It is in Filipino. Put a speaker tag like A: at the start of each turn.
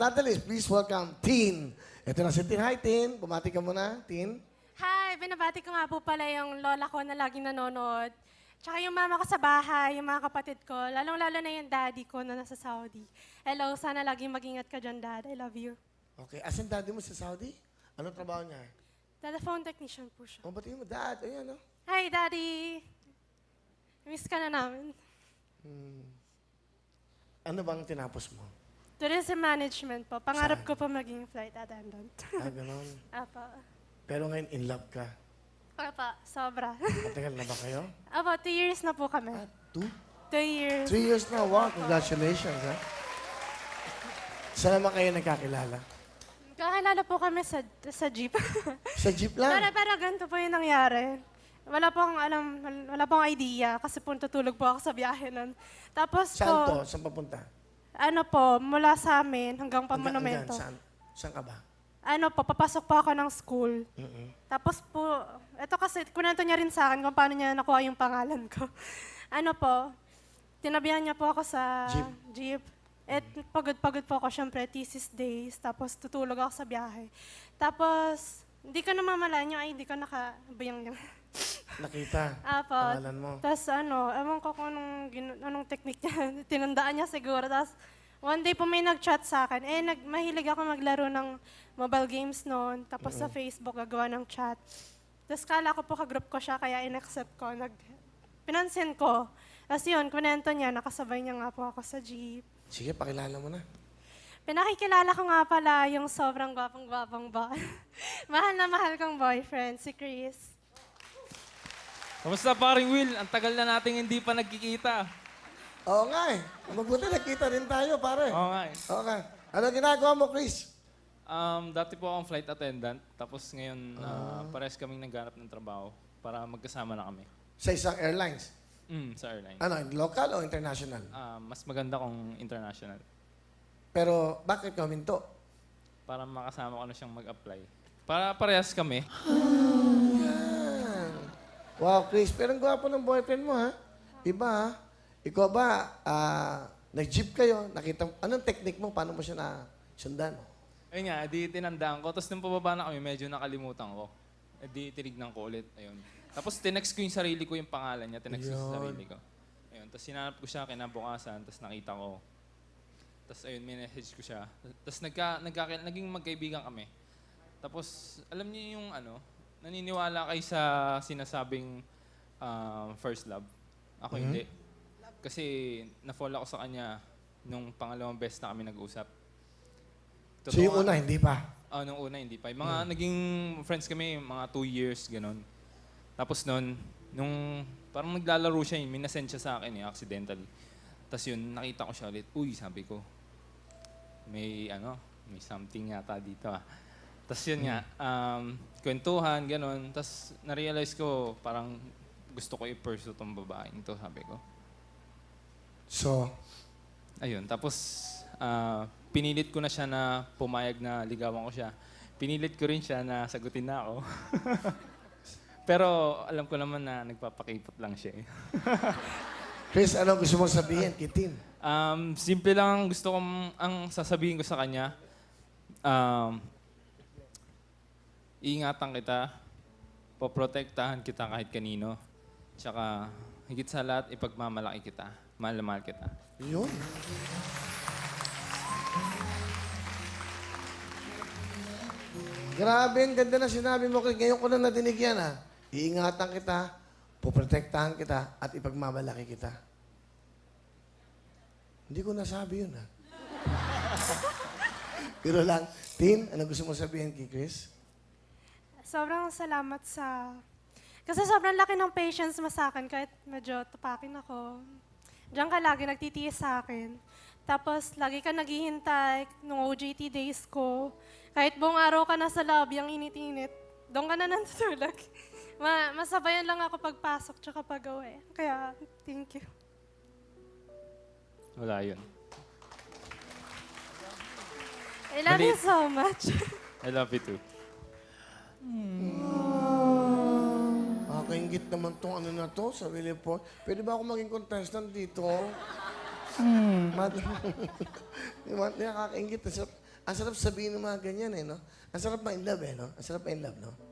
A: Not the least, please welcome Tin. Ito na si Tin. Hi, Tin. Bumati ka muna, Tin.
B: Hi, binabati ko nga po pala yung lola ko na laging nanonood. Tsaka yung mama ko sa bahay, yung mga kapatid ko, lalong-lalo na yung daddy ko na nasa Saudi. Hello, sana laging mag-ingat ka dyan, Dad. I love you.
A: Okay, asan daddy mo sa Saudi? Anong trabaho niya?
B: Telephone technician po siya.
A: Oh, batiin mo, Dad. Ayan, no?
B: Hi, Daddy! Miss ka na namin.
A: Ano bang tinapos mo?
B: Tourism management po. Pangarap
A: Saan?
B: ko po maging flight attendant.
A: Ganon.
B: Apa.
A: Pero ngayon, in love ka.
B: Apa, sobra.
A: Matagal na ba kayo?
B: Apa, 2 years na po kami.
A: 2?
B: 2 years.
A: 3 years na. Wow, congratulations, ha? Saan naman kayo nagkakilala?
B: Kakilala po kami sa jeep.
A: Sa jeep lang?
B: Pero ganito po yung nangyari. Wala pong alam, wala pong idea kasi po tutulog po ako sa biyahe nun. Tapos
A: Saan to?
B: po,
A: Saan papunta?
B: ano po, mula sa amin hanggang pa monumento.
A: Saan? Saan ka ba?
B: Ano po, papasok po ako ng school. Tapos po, ito kasi, kunento niya rin sa akin kung paano niya nakuha yung pangalan ko. Ano po, tinabihan niya po ako sa jeep. At pagod-pagod po ako, syempre, thesis days. Tapos tutulog ako sa biyahe. Tapos, hindi ko namamalaan yung ID ko nakabayang yung
A: Nakita.
B: Apo.
A: Pangalan mo.
B: Tapos ano, ewan ko kung anong technique niya. Tinandaan niya siguro. Tapos one day po may nag-chat sa akin. Mahilig ako maglaro ng mobile games noon. Tapos sa Facebook, gagawa ng chat. Tapos kala ko po ka-group ko siya, kaya in-accept ko. Pinansin ko. Tapos yun, kunento niya, nakasabay niya nga po ako sa jeep.
A: Sige, pakilala mo na.
B: Pinakikilala ko nga pala yung sobrang gwapang-gwapang ba. Mahal na mahal kong boyfriend, si Chris.
C: Kamusta paring Will? Ang tagal na nating hindi pa nagkikita.
A: Oo nga eh. Mabuti nakita rin tayo, pare.
C: Oo nga eh.
A: Okay. Ano ginagawa mo, Chris?
C: Dati po akong flight attendant. Tapos ngayon, parehas kaming naghanap ng trabaho para magkasama na kami.
A: Sa isang airlines.
C: Sa airline.
A: Ano, local o international?
C: Mas maganda kung international.
A: Pero bakit ka huminto?
C: Para makasama ko na siyang mag-apply. Para parehas kami.
A: Yan. Wow, Chris. Pero ang gwapo ng boyfriend mo, ha? Iba, ha? Ikaw ba, nag-jeep kayo? Nakita, anong technique mo? Paano mo siya nasundan?
C: Ayun nga, di tinandaan ko. Tapos nung pababa na kami, medyo nakalimutan ko. Di tinignan ko ulit. Ayun. Tapos tinext ko yung sarili ko, yung pangalan niya. Tinext ko sa sarili ko. Ayun. Tapos sinanap ko siya kinabukasan. Tapos nakita ko. Tapos ayun, minessage ko siya. Tapos naging magkaibigan kami. Tapos alam niyo yung ano, naniniwala kayo sa sinasabing first love. Ako hindi. Kasi na-fall ako sa kanya nung pangalawang beses na kami nag-usap.
A: So yung una, hindi pa?
C: Nung una, hindi pa. Yung mga naging friends kami, mga 2 years, gano'n. Tapos nung parang naglalaro siya, may nasend siya sa akin, accidentally. Tapos yun, nakita ko siya ulit. Uy, sabi ko, may something yata dito ah. Tapos yun nga, kwentuhan, gano'n. Tapos na-realize ko, parang gusto ko i-pursue tong babaeng to, sabi ko.
A: So?
C: Ayun, tapos pinilit ko na siya na pumayag na ligawan ko siya. Pinilit ko rin siya na sagutin na ako. Pero alam ko naman na nagpapakipot lang siya eh.
A: Chris, ano gusto mong sabihin, Kitin?
C: Simple lang gusto kong, ang sasabihin ko sa kanya, iingatan kita, poprotektahan kita kahit kanino, tsaka higit sa lahat, ipagmamalaki kita. Mahal na mahal kita.
A: Yun. Grabe, ang ganda na sinabi mo. Ngayon ko na nadinig yan, ha? Iingatan kita, poprotektahan kita, at ipagmamalaki kita. Hindi ko nasabi yun, ha? Pero lang, Tin, ano gusto mo sabihin kay Chris?
B: Sobrang salamat sa... Kasi sobrang laki ng patience mo sa akin kahit medyo tupakin ako. Diyan ka lagi nagtitiis sa akin. Tapos lagi ka naghihintay nung OJT days ko. Kahit buong araw ka nasa lobby, ang init-init, doon ka na natutulog. Masabayan lang ako pagpasok tsaka pag-uwi. Kaya, thank you.
C: Wala yun.
B: I love you so much.
C: I love you too.
A: Nakaingit naman tong ano na to sa Willie Paul. Pwede ba ako maging contestant dito? Mat- Nakakaingit. Ang sarap sabihin ng mga ganyan, eh, no? Ang sarap ma-in love, eh, no? Ang sarap ma-in love, no?